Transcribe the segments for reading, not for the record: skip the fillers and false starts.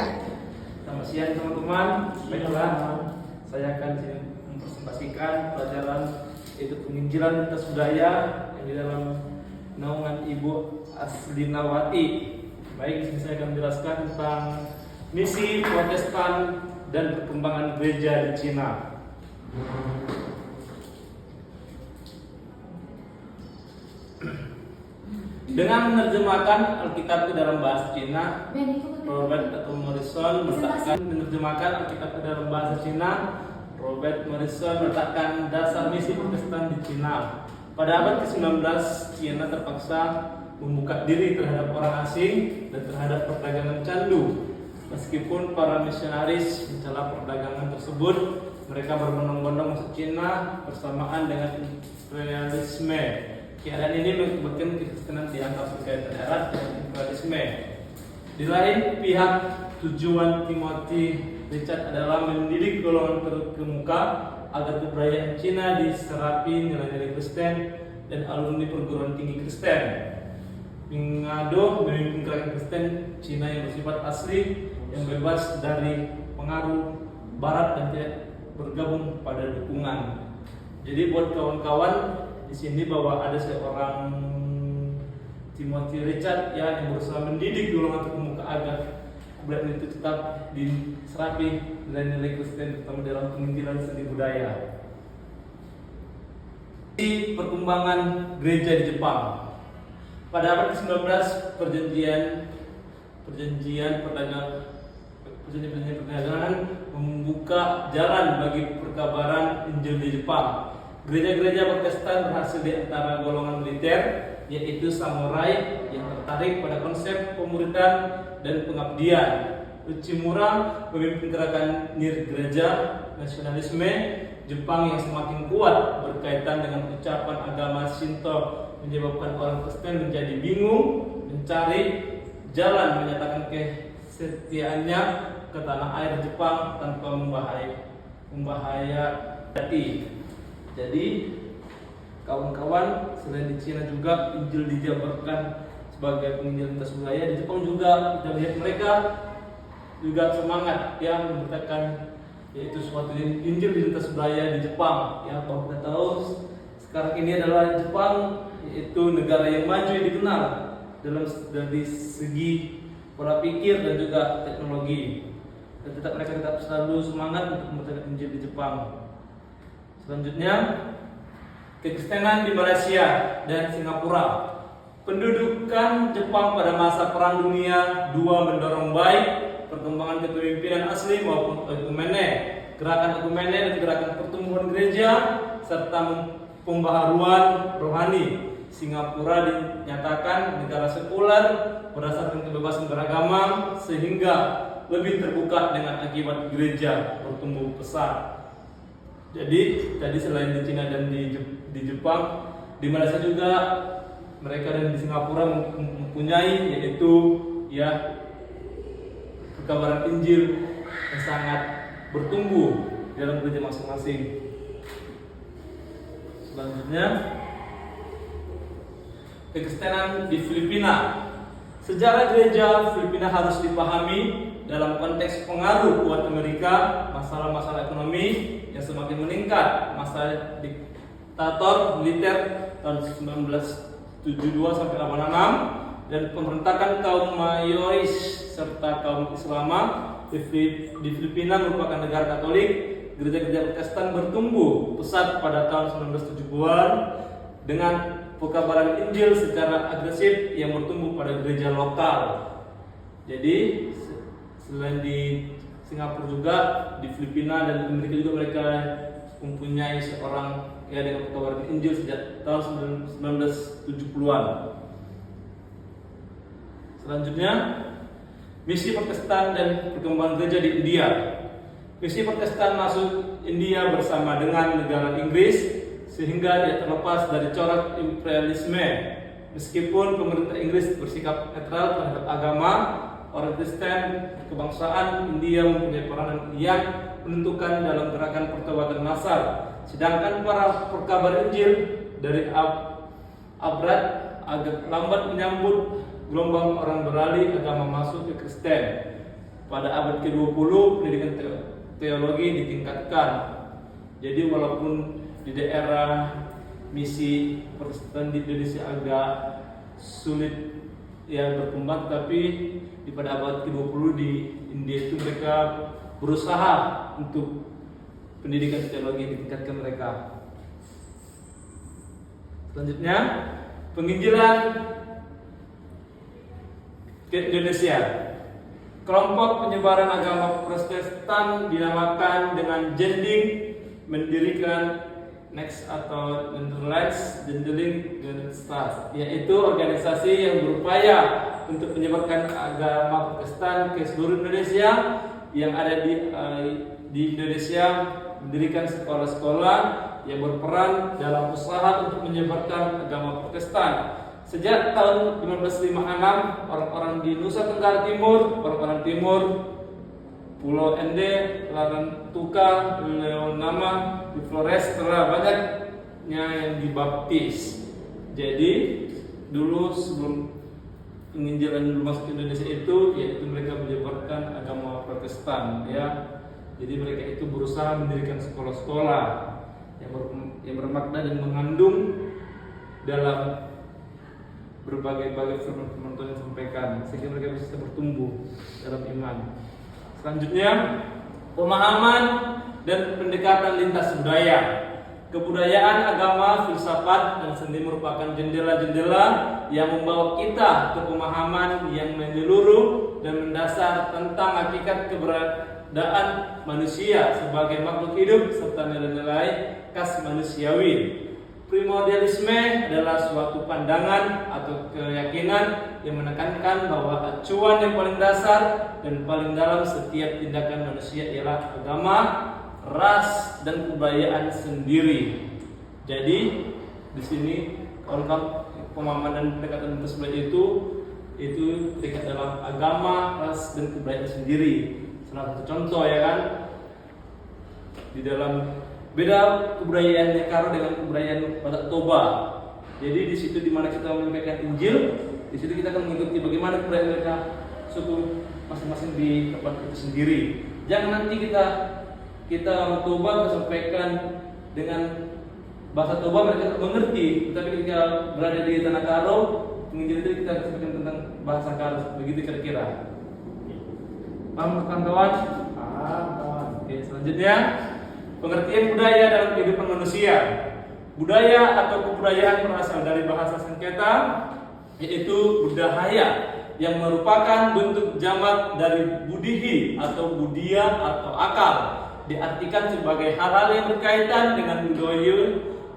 Selamat siang teman-teman. Baiklah, saya akan mempresentasikan pelajaran yaitu penginjilan lintas budaya yang di dalam naungan Ibu Aslinawati. Baik, di sini saya akan menjelaskan tentang misi Protestan dan perkembangan gereja di Cina. Dengan menerjemahkan Alkitab ke dalam bahasa Cina, Robert atau Morrison menerjemahkan Alkitab ke dalam bahasa Cina. Robert Morrison meletakkan dasar misi Protestan di Cina. Pada abad ke-19, Cina terpaksa membuka diri terhadap orang asing dan terhadap perdagangan candu. Meskipun para misionaris mencela perdagangan tersebut, mereka berbondong-bondong masuk Cina bersamaan dengan imperialisme. Keadaan ini mengakibatkan kekristenan dianggap sebagai daerah dengan imperialisme. Di lain pihak, tujuan Timothy Richard adalah mendidik golongan terkemuka agar kebudayaan Cina diserapi nilai-nilai Kristen dan alumni perguruan tinggi Kristen. Mingado memimpin gerakan Kristen Cina yang bersifat asli, yang bebas dari pengaruh Barat dan tidak bergabung pada dukungan. Jadi buat kawan-kawan di sini bahwa ada seorang Timothy Richard yang berusaha mendidik golongan terkemuka agar kebudayaan itu tetap diserapi nilai-nilai Kristen terutama dalam penginjilan seni budaya. Di perkembangan gereja di Jepang. Pada abad ke-19 perjanjian perdagangan membuka jalan bagi perkabaran Injil di Jepang. Gereja-gereja Protestan berhasil di antara golongan militer, yaitu samurai yang tertarik pada konsep pemuridan dan pengabdian. Uchimura memimpin gerakan nirgereja nasionalisme Jepang yang semakin kuat berkaitan dengan ucapan agama Shinto, menyebabkan orang Kristen menjadi bingung mencari jalan menyatakan kesetiaannya ke tanah air Jepang tanpa membahaya hati. Jadi kawan-kawan, selain di Cina juga Injil dijabarkan sebagai penginjil lintas budaya. Di Jepang juga kita lihat mereka juga semangat yang memberitakan yaitu suatu Injil lintas budaya di Jepang. Ya, kalau kita tahu sekarang ini adalah Jepang yaitu negara yang maju yang dikenal dari segi pola pikir dan juga teknologi. Dan mereka tetap selalu semangat untuk memberitakan Injil di Jepang. Selanjutnya, kekristenan di Malaysia dan Singapura. Pendudukan Jepang pada masa Perang Dunia II mendorong baik perkembangan kepemimpinan asli maupun ekumene, gerakan ekumene dan gerakan pertumbuhan gereja serta pembaharuan rohani. Singapura dinyatakan negara sekuler berdasarkan kebebasan beragama sehingga lebih terbuka dengan akibat gereja bertumbuh pesat. Jadi tadi selain di Cina dan di Jepang, di Malaysia juga mereka dan di Singapura mempunyai yaitu ya perkabaran Injil yang sangat bertumbuh dalam gereja masing-masing. Selanjutnya, kekristenan di Filipina. Sejarah gereja Filipina harus dipahami dalam konteks pengaruh kuat Amerika, masalah-masalah ekonomi yang semakin meningkat, masa diktator militer tahun 1972 sampai 86 dan pemberontakan kaum mayoris serta kaum Islama di Filipina merupakan negara Katolik. Gereja-gereja Protestan bertumbuh pesat pada tahun 1970-an dengan pekabaran Injil secara agresif yang bertumbuh pada gereja lokal. Jadi selain di Singapura juga, di Filipina dan Amerika juga mereka mempunyai seorang ya dengan pekabaran Injil sejak tahun 1970-an. Selanjutnya, misi Protestan dan perkembangan gereja di India. Misi Protestan masuk India bersama dengan negara Inggris sehingga dia terlepas dari corak imperialisme. Meskipun pemerintah Inggris bersikap netral terhadap agama, orang Kristen kebangsaan India mempunyai peranan yang menentukan dalam gerakan pertobatan massal. Sedangkan para perkabar Injil dari Abad agak lambat menyambut gelombang orang beralih agama masuk ke Kristen. pada abad ke-20 pendidikan teologi ditingkatkan. Jadi walaupun di daerah misi Protestan di Indonesia agak sulit ya berkembang, tapi di pada abad ke-20 di India itu mereka berusaha untuk pendidikan teologi ditingkatkan mereka. Selanjutnya, penginjilan ke Indonesia. Kelompok penyebaran agama Protestan dinamakan dengan Jending mendirikan Next atau Netherlands Zendeling Gemeenschap, yaitu organisasi yang berupaya untuk menyebarkan agama Protestan ke seluruh Indonesia yang ada di Indonesia, mendirikan sekolah-sekolah yang berperan dalam usaha untuk menyebarkan agama Protestan. Sejak tahun 1556, orang-orang di Nusa Tenggara Timur, orang-orang Timur, Pulau Ende, Larantuka, Leonama, di Flores telah banyaknya yang dibaptis. Jadi dulu sebelum penginjilan masuk ke Indonesia itu, yaitu mereka menyebarkan agama Protestan, ya. Jadi mereka itu berusaha mendirikan sekolah-sekolah yang bermakna dan mengandung dalam berbagai firman-firman Tuhan yang disampaikan, sehingga mereka bisa bertumbuh dalam iman. Selanjutnya, pemahaman dan pendekatan lintas budaya. Kebudayaan, agama, filsafat, dan seni merupakan jendela-jendela yang membawa kita ke pemahaman yang menyeluruh dan mendasar tentang hakikat keberadaan manusia sebagai makhluk hidup serta nilai-nilai khas manusiawi. Primordialisme adalah suatu pandangan atau keyakinan yang menekankan bahwa acuan yang paling dasar dan paling dalam setiap tindakan manusia ialah agama, ras, dan kebudayaan sendiri. Jadi di sini kalau pemahaman dan pendekatan tersebut itu terikat dalam agama, ras, dan kebudayaan sendiri. Salah satu contoh ya kan, di dalam beda kebudayaan Karo dengan kebudayaan Batak Toba. Jadi di situ di mana kita menyampaikan Injil, di situ kita akan mengikuti bagaimana kebudayaan mereka suku masing-masing di tempat itu sendiri. Jangan nanti kita orang Toba kita sampaikan dengan bahasa Toba mereka mengerti, tetapi ketika berada di tanah Karo, penginjil itu kita sampaikan tentang bahasa Karo. Begitu kira-kira. Paham kawan-kawan? Paham kawan. Oke, selanjutnya pengertian budaya dalam kehidupan manusia. Budaya atau kebudayaan berasal dari bahasa sengketa, yaitu budahaya, yang merupakan bentuk jamak dari budihi atau budia atau akal. Diartikan sebagai hal-hal yang berkaitan dengan budaya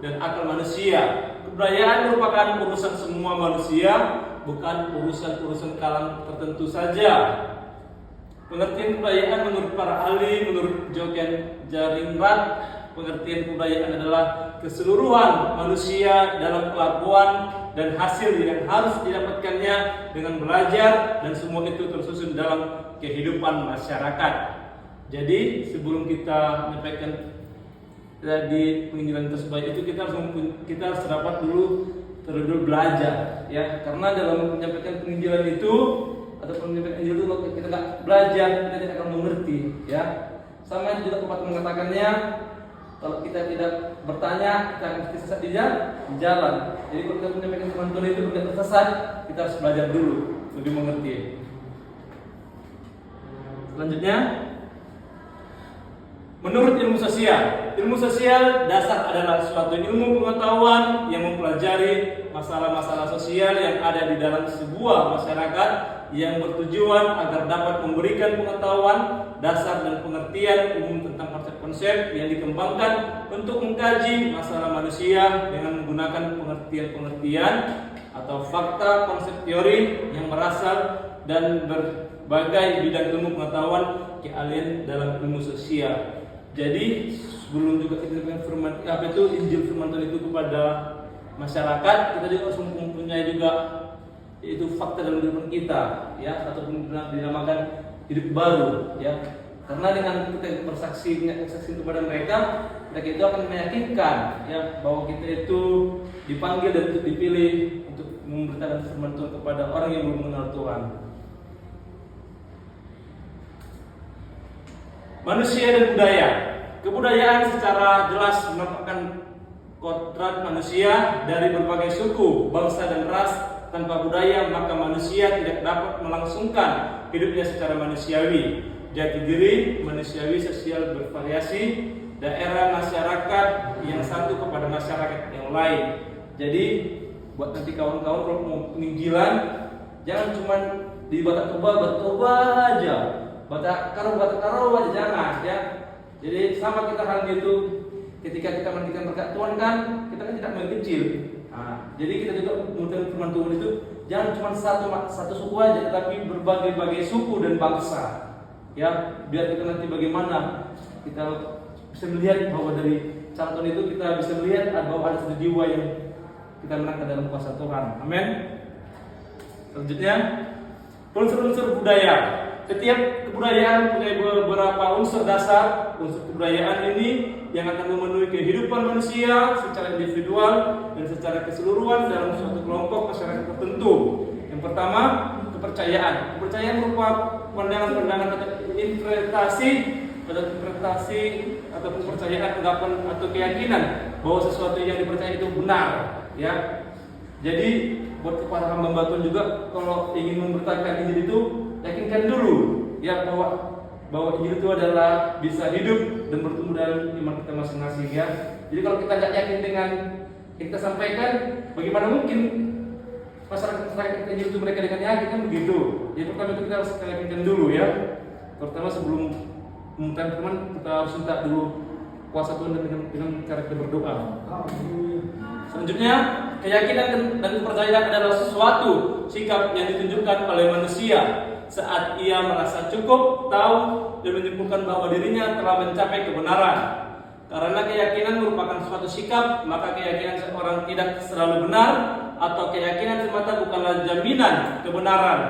dan akal manusia. Kebudayaan merupakan urusan semua manusia, bukan urusan kalangan tertentu saja. Pengertian kebudayaan menurut para ahli, menurut Jochen Jaringrat, pengertian kebudayaan adalah keseluruhan manusia dalam kelakuan dan hasil yang harus didapatkannya dengan belajar, dan semua itu tersusun dalam kehidupan masyarakat. Jadi sebelum kita menyampaikan di penginjilan tersebut itu kita harus dapat dulu belajar, ya, karena dalam menyampaikan penginjilan itu atau penyampaikan Injil itu kalau kita nggak belajar kita tidak akan mengerti, ya. Sama juga pepatah mengatakannya, kalau kita tidak bertanya kita akan tersesat di jalan. Jadi kalau kita menyampaikan firman Tuhan itu tidak tersesat, kita harus belajar dulu lebih mengerti. Selanjutnya, menurut ilmu sosial dasar adalah suatu ilmu pengetahuan yang mempelajari masalah-masalah sosial yang ada di dalam sebuah masyarakat, yang bertujuan agar dapat memberikan pengetahuan dasar dan pengertian umum tentang konsep-konsep yang dikembangkan untuk mengkaji masalah manusia dengan menggunakan pengertian-pengertian atau fakta konsep teori yang berasal dan berbagai bidang ilmu pengetahuan keahlian dalam ilmu sosial. Jadi sebelum juga kita firman Injil firman Tuhan itu kepada masyarakat, kita juga harus mempunyai juga itu fakta dalam kehidupan kita, ya, ataupun dinamakan hidup baru, ya. Karena dengan kita bersaksi kepada mereka itu akan meyakinkan, ya, bahwa kita itu dipanggil dan untuk dipilih untuk memberitakan firman Tuhan kepada orang yang belum mengenal Tuhan. Manusia dan budaya. Kebudayaan secara jelas menampakkan kodrat manusia dari berbagai suku, bangsa dan ras. Tanpa budaya maka manusia tidak dapat melangsungkan hidupnya secara manusiawi. Jati diri manusiawi sosial bervariasi, daerah masyarakat yang satu kepada masyarakat yang lain. Jadi buat nanti kawan-kawan kalau mau penginjilan, jangan cuma di Batak Toba aja, Batak Karo aja, jangan ya. Jadi sama kita hal itu, ketika kita menantikan berkat Tuhan kan, kita kan tidak mengecil. Nah, jadi kita juga menurut firman Tuhan itu jangan cuma satu suku aja, tetapi berbagai suku dan bangsa. Ya, biar kita nanti bagaimana kita bisa melihat bahwa dari contoh itu kita bisa melihat bahwa ada satu jiwa yang kita menangkan dalam kuasa Tuhan. Amin. Selanjutnya, unsur-unsur budaya. Setiap kebudayaan punya beberapa unsur dasar. Unsur kebudayaan ini yang akan memenuhi kehidupan manusia secara individual dan secara keseluruhan dalam suatu kelompok masyarakat tertentu. Yang pertama, kepercayaan. Kepercayaan berupa pandangan-pandangan atau interpretasi atau kepercayaan, anggapan atau keyakinan bahwa sesuatu yang dipercaya itu benar, ya. Jadi buat para hamba Tuhan juga kalau ingin memberitakan Injil itu yakinkan dulu ya bahwa Injil itu adalah bisa hidup dan bertumbuh dalam iman kita masing-masing ya. Jadi kalau kita nggak yakin dengan yang kita sampaikan, bagaimana mungkin masyarakat Injil itu mereka dengan yakin kan begitu. Yang pertama itu kita harus yakinkan dulu ya. Pertama sebelum meminta firman kita harus minta dulu kuasa Tuhan dengan cara kita berdoa. Selanjutnya, keyakinan dan kepercayaan adalah sesuatu sikap yang ditunjukkan oleh manusia saat ia merasa cukup tahu dan menyimpulkan bahwa dirinya telah mencapai kebenaran. Karena keyakinan merupakan suatu sikap, maka keyakinan seorang tidak selalu benar atau keyakinan semata bukanlah jaminan kebenaran,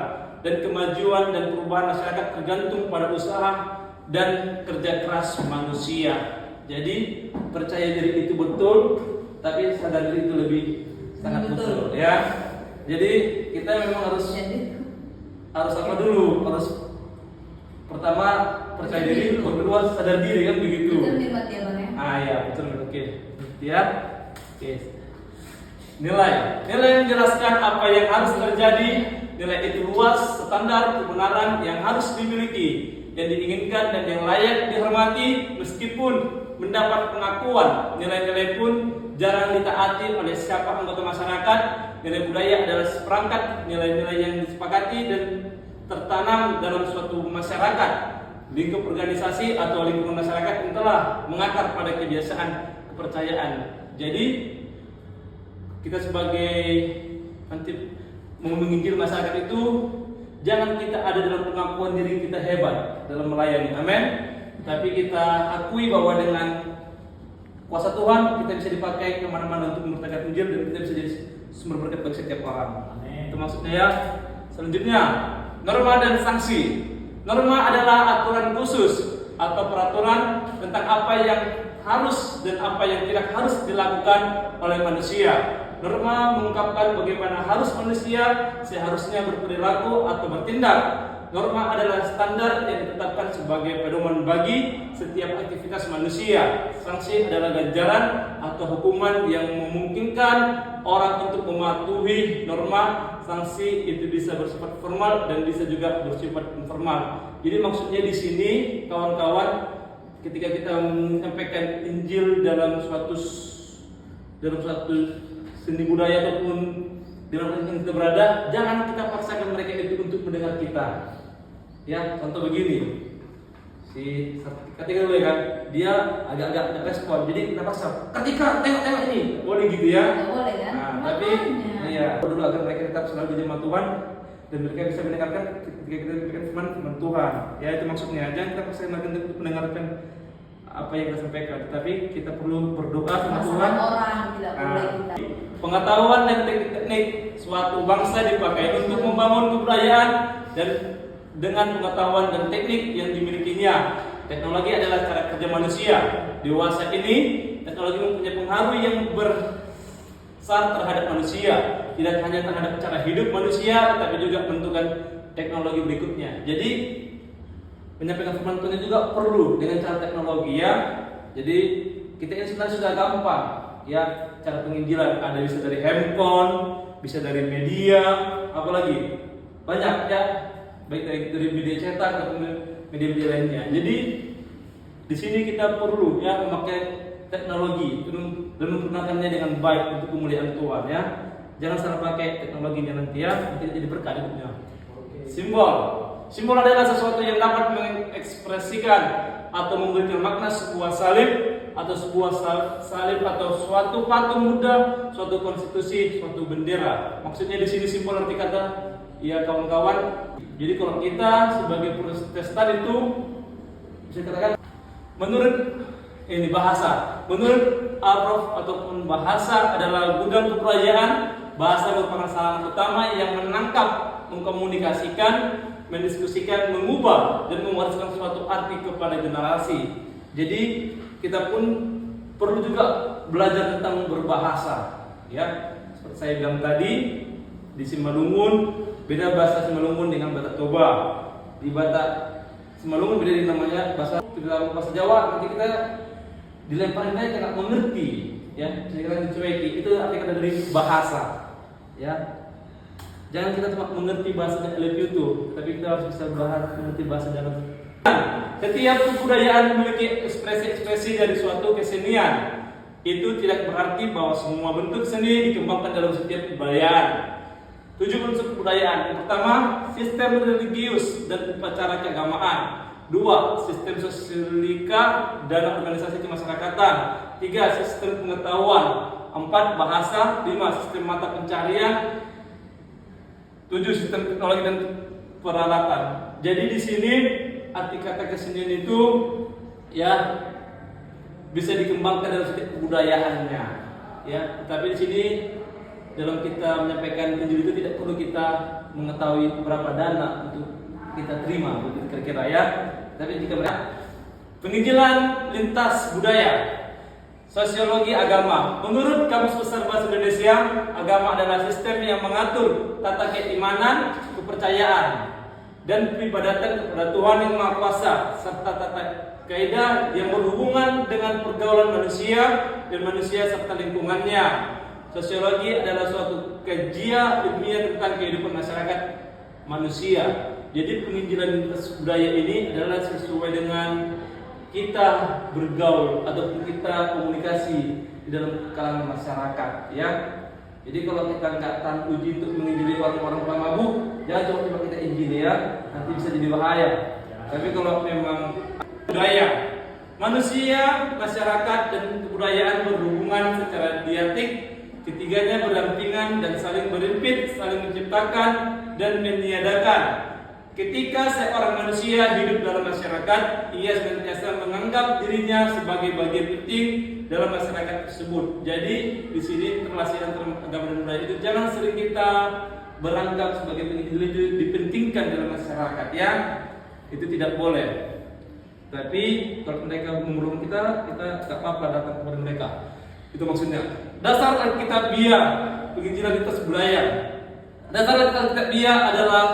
dan kemajuan dan perubahan masyarakat tergantung pada usaha dan kerja keras manusia. Jadi percaya diri itu betul, tapi sadar diri itu lebih sangat betul ya. Jadi kita memang harus apa dulu? Harus pertama percaya diri, kedua sadar diri kan begitu. Ya, betul. Oke. Ya. Oke. Nilai yang menjelaskan apa yang harus terjadi. Nilai itu luas, standar kebenaran yang harus dimiliki, yang diinginkan dan yang layak dihormati meskipun mendapat pengakuan. Nilai-nilai pun jarang ditaati oleh siapa anggota masyarakat. Nilai budaya adalah seperangkat nilai-nilai yang disepakati dan tertanam dalam suatu masyarakat, lingkup organisasi atau lingkungan masyarakat yang telah mengakar pada kebiasaan kepercayaan. Jadi kita sebagai nanti menginjil masyarakat itu jangan kita ada dalam pengakuan diri kita hebat dalam melayani, amin. Tapi kita akui bahwa dengan kuasa Tuhan kita bisa dipakai kemana-mana untuk memberitakan Injil dan kita bisa jadi sumber berkat bagi setiap orang. Amin. Itu maksudnya ya. Selanjutnya, norma dan sanksi. Norma adalah aturan khusus atau peraturan tentang apa yang harus dan apa yang tidak harus dilakukan oleh manusia. Norma mengungkapkan bagaimana harus manusia seharusnya berperilaku atau bertindak. Norma adalah standar yang ditetapkan sebagai pedoman bagi setiap aktivitas manusia. Sanksi adalah ganjaran atau hukuman yang memungkinkan orang untuk mematuhi norma. Sanksi itu bisa bersifat formal dan bisa juga bersifat informal. Jadi maksudnya di sini kawan-kawan, ketika kita menyampaikan Injil dalam suatu seni budaya ataupun di mana kita berada, jangan kita paksakan mereka itu untuk mendengar kita. Ya, contoh begini, ketika dulu kan, dia agak respon, jadi kita paksa. Ketika tengok ini, boleh gitu ya? Boleh kan? Nah, tapi ya dulu agar mereka tetap selalu di jemaat Tuhan dan mereka bisa mendengarkan ketika kita memberikan firman Tuhan. Ya itu maksudnya, jangan kita paksa mereka untuk mendengarkan apa yang kita sampaikan, tetapi kita perlu berdoa sama Tuhan. Orang tidak boleh kita. Pengetahuan dan teknik suatu bangsa dipakai untuk membangun kebudayaan dan dengan pengetahuan dan teknik yang dimilikinya. Teknologi adalah cara kerja manusia. Dewasa ini teknologi mempunyai pengaruh yang besar terhadap manusia, tidak hanya terhadap cara hidup manusia, tetapi juga menentukan teknologi berikutnya. Jadi menyampaikan firman Tuhan juga perlu dengan cara teknologi ya. Jadi kita ini sebenarnya sudah gampang ya, cara penginjilan ada bisa dari handphone, bisa dari media, apalagi banyak ya, baik dari media cetak atau media-media lainnya. Jadi di sini kita perlu ya memakai teknologi dan menggunakannya dengan baik untuk kemuliaan Tuhan ya. Jangan salah pakai teknologinya nanti ya, nanti jadi berkah hidupnya. Simbol adalah sesuatu yang dapat mengekspresikan atau memberikan makna sebuah salib atau sebuah salib atau suatu patung Buddha, suatu konstitusi, suatu bendera. Maksudnya di sini simbol arti kata ya kawan-kawan. Jadi kalau kita sebagai Protestan itu bisa dikatakan menurut menurut Araf ataupun bahasa adalah gudang kepercayaan. Bahasa merupakan sarana utama yang menangkap, mengkomunikasikan, mendiskusikan, mengubah dan mewariskan suatu arti kepada generasi. Jadi kita pun perlu juga belajar tentang berbahasa. Ya, seperti saya bilang tadi di Simalungun beda bahasa Simalungun dengan Batak Toba. Di Batak Simalungun beda namanya bahasa Jawa. Nanti kita dilemparin aja nggak mengerti, ya, kita dicueki. Itu arti kata dari bahasa, ya. Jangan kita cuma mengerti bahasa itu, tapi kita harus bisa mengerti bahasa dalam. Setiap kebudayaan memiliki ekspresi-ekspresi dari suatu kesenian. Itu tidak berarti bahwa semua bentuk seni dikembangkan dalam setiap kebudayaan. 7 unsur kebudayaan. Yang pertama, sistem religius dan upacara keagamaan. 2. Sistem sosialika dan organisasi kemasyarakatan. 3. Sistem pengetahuan. 4. Bahasa. 5. Sistem mata pencarian. 7. Sistem teknologi dan peralatan. Jadi di sini arti kata kesenian itu ya bisa dikembangkan dalam setiap kebudayaannya. Ya, tapi di sini dalam kita menyampaikan Injil itu tidak perlu kita mengetahui berapa dana untuk kita terima, begitu kira-kira ya. Tapi jika penginjilan lintas budaya, sosiologi agama. Menurut Kamus Besar Bahasa Indonesia, agama adalah sistem yang mengatur tata keimanan, kepercayaan, dan peribadatan kepada Tuhan yang Maha Kuasa, serta tata kaidah yang berhubungan dengan pergaulan manusia dan manusia serta lingkungannya. Sosiologi adalah suatu kajian ilmiah tentang kehidupan masyarakat manusia. Jadi penginjilan lintas budaya ini adalah sesuai dengan kita bergaul ataupun kita komunikasi di dalam kalangan masyarakat, ya. Jadi kalau kita nggak tahan uji untuk menginjili orang-orang pemabuk, jangan coba kita injili ya, nanti bisa jadi bahaya. Tapi kalau memang budaya, manusia, masyarakat dan kebudayaan berhubungan secara diatik. Ketiganya berdampingan dan saling berhimpit, saling menciptakan dan meniadakan. Ketika seorang manusia hidup dalam masyarakat, ia senantiasa menganggap dirinya sebagai bagian penting dalam masyarakat tersebut. Jadi di sini relasi antara agama dan budaya itu jangan sering kita beranggap sebagai penting itu dipentingkan dalam masyarakat, ya. Itu tidak boleh. Tapi kalau mereka mengurung kita tak apa-apa datang kepada mereka. Itu maksudnya. Dasar Alkitabiah penginjilan lintas budaya. Dasar Alkitabiah adalah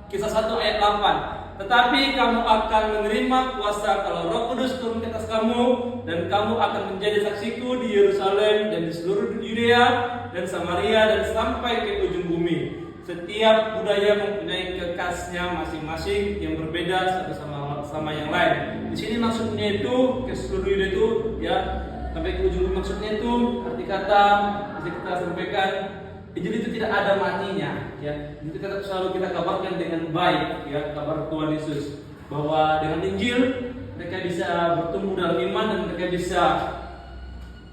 Kisah 1 ayat 8. Tetapi kamu akan menerima kuasa kalau Roh Kudus turun ke atas kamu, dan kamu akan menjadi saksiku di Yerusalem dan di seluruh Yudea dan Samaria dan sampai ke ujung bumi. Setiap budaya mempunyai kekasnya masing-masing yang berbeda satu sama yang lain. Di sini maksudnya itu ke seluruh Yudea itu ya sampai ke ujung bumi, maksudnya itu arti kata bisa kita sampaikan. Injil itu tidak ada matinya, ya. Itu tetap selalu kita kabarkan dengan baik, ya, kabar Tuhan Yesus. Bahwa dengan Injil mereka bisa bertumbuh dalam iman dan mereka bisa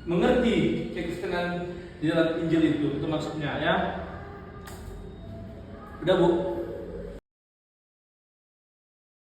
mengerti kekristenan di dalam Injil itu maksudnya, ya. Udah, Bu?